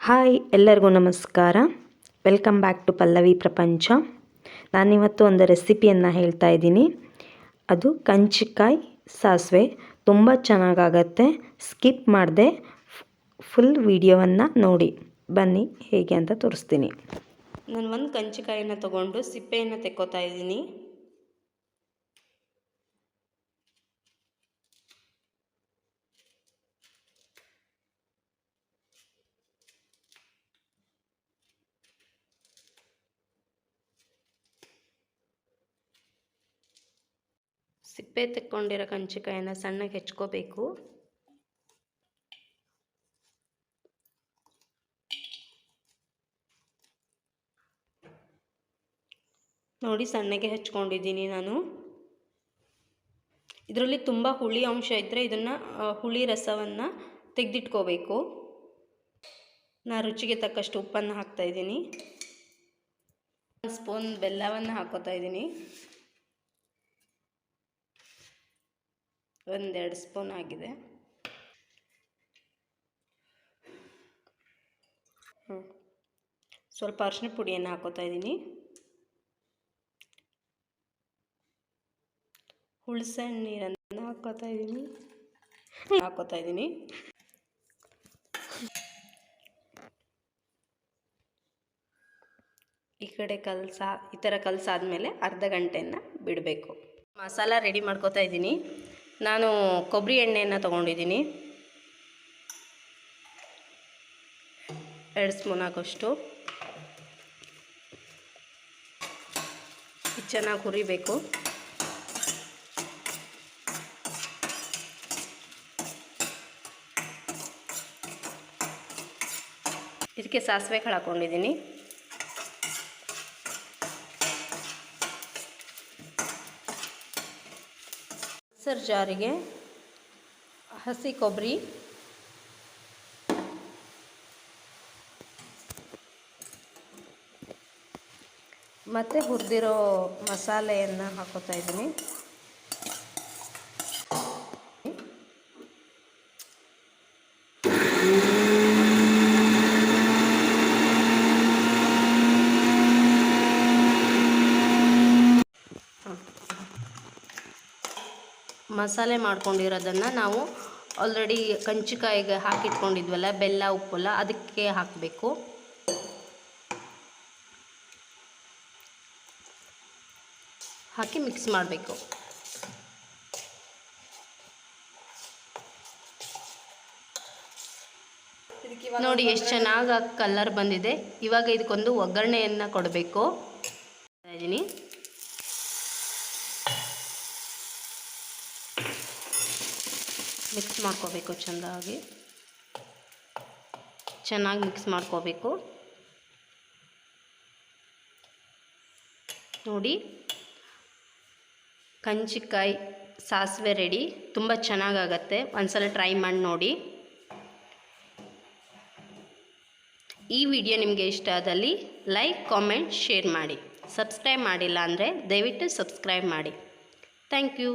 Hi ಎಲ್ಲರಿಗೂ ನಮಸ್ಕಾರ. Welcome back to Pallavi ಪ್ರಪಂಚ. ನಾನಿವತ್ತು ಒಂದು ರೆಸಿಪಿಯನ್ನು ಹೇಳ್ತಾ ಇದ್ದೀನಿ. ಅದು ಕಂಚಿಕಾಯಿ ಸಾಸಿವೆ. ತುಂಬ ಚೆನ್ನಾಗಾಗತ್ತೆ. ಸ್ಕಿಪ್ ಮಾಡದೆ ಫುಲ್ ವಿಡಿಯೋವನ್ನು ನೋಡಿ. ಬನ್ನಿ ಹೇಗೆ ಅಂತ ತೋರಿಸ್ತೀನಿ. ನಾನು ಒಂದು ಕಂಚಿಕಾಯಿನ ತೊಗೊಂಡು ಸಿಪ್ಪೆಯನ್ನು ತೆಕ್ಕೋತಾ ಇದ್ದೀನಿ. ಸಿಪ್ಪೆ ತೆಕ್ಕೊಂಡಿರೋ ಕಂಚಿಕಾಯಿನ ಸಣ್ಣಗೆ ಹೆಚ್ಕೋಬೇಕು. ನೋಡಿ, ಸಣ್ಣಗೆ ಹೆಚ್ಕೊಂಡಿದ್ದೀನಿ ನಾನು. ಇದರಲ್ಲಿ ತುಂಬ ಹುಳಿ ಅಂಶ ಇದ್ದರೆ ಇದನ್ನು ಹುಳಿ ರಸವನ್ನು ತೆಗೆದಿಟ್ಕೋಬೇಕು. ನಾನು ರುಚಿಗೆ ತಕ್ಕಷ್ಟು ಉಪ್ಪನ್ನು ಹಾಕ್ತಾಯಿದ್ದೀನಿ. 1 ಸ್ಪೂನ್ ಬೆಲ್ಲವನ್ನು ಹಾಕ್ಕೋತಾ ಇದ್ದೀನಿ. 1-2 ಸ್ಪೂನ್ ಆಗಿದೆ. ಸ್ವಲ್ಪ ಅರಿಶಿನ ಪುಡಿಯನ್ನು ಹಾಕೋತಾ ಇದ್ದೀನಿ. ಹುಣಸೆ ನೀರನ್ನು ಹಾಕೋತಾ ಇದ್ದೀನಿ. ಈ ಕಡೆ ಈ ಥರ ಕಲಸಾದ್ಮೇಲೆ ಅರ್ಧ ಗಂಟೆಯನ್ನು ಬಿಡಬೇಕು. ಮಸಾಲ ರೆಡಿ ಮಾಡ್ಕೋತಾ ಇದ್ದೀನಿ. ನಾನು ಕೊಬ್ಬರಿ ಎಣ್ಣೆಯನ್ನು ತೊಗೊಂಡಿದ್ದೀನಿ. 2 ಸ್ಪೂನ್ ಆಗೋಷ್ಟು. ಚೆನ್ನಾಗಿ ಹುರಿಬೇಕು. ಇದಕ್ಕೆ ಸಾಸಿವೆ ಕಾಳು ಹಾಕ್ಕೊಂಡಿದ್ದೀನಿ. ಮಿಕ್ಸರ್ ಜಾರಿಗೆ ಹಸಿ ಕೊಬ್ಬರಿ, ಮತ್ತು ಹುರಿದಿರೋ ಮಸಾಲೆಯನ್ನು ಹಾಕೋತಾ ಇದ್ದೀನಿ. ಮಸಾಲೆ ಮಾಡ್ಕೊಂಡಿರೋದನ್ನು ನಾವು ಆಲ್ರೆಡಿ ಕಂಚಿಕಾಯಿಗೆ ಹಾಕಿಟ್ಕೊಂಡಿದ್ವಲ್ಲ, ಬೆಲ್ಲ ಉಪ್ಪೆಲ್ಲ, ಅದಕ್ಕೆ ಹಾಕಬೇಕು. ಹಾಕಿ ಮಿಕ್ಸ್ ಮಾಡಬೇಕು. ನೋಡಿ ಎಷ್ಟು ಚೆನ್ನಾಗಿ ಕಲರ್ ಬಂದಿದೆ. ಇವಾಗ ಇದಕ್ಕೊಂದು ಒಗ್ಗರಣೆಯನ್ನು ಕೊಡಬೇಕು. ಇದ್ದೀನಿ ಮಿಕ್ಸ್ ಮಾಡ್ಕೋಬೇಕು. ಚೆನ್ನಾಗಿ ಮಿಕ್ಸ್ ಮಾಡ್ಕೋಬೇಕು. ನೋಡಿ, ಕಂಚಿಕಾಯಿ ಸಾಸಿವೆ ರೆಡಿ. ತುಂಬ ಚೆನ್ನಾಗಾಗತ್ತೆ. ಒಂದ್ಸಲ ಟ್ರೈ ಮಾಡಿ ನೋಡಿ. ಈ ವಿಡಿಯೋ ನಿಮಗೆ ಇಷ್ಟ ಆದಲ್ಲಿ ಲೈಕ್, ಕಾಮೆಂಟ್, ಶೇರ್ ಮಾಡಿ. ಸಬ್ಸ್ಕ್ರೈಬ್ ಮಾಡಿಲ್ಲ ಅಂದರೆ ದಯವಿಟ್ಟು ಸಬ್ಸ್ಕ್ರೈಬ್ ಮಾಡಿ. Thank you.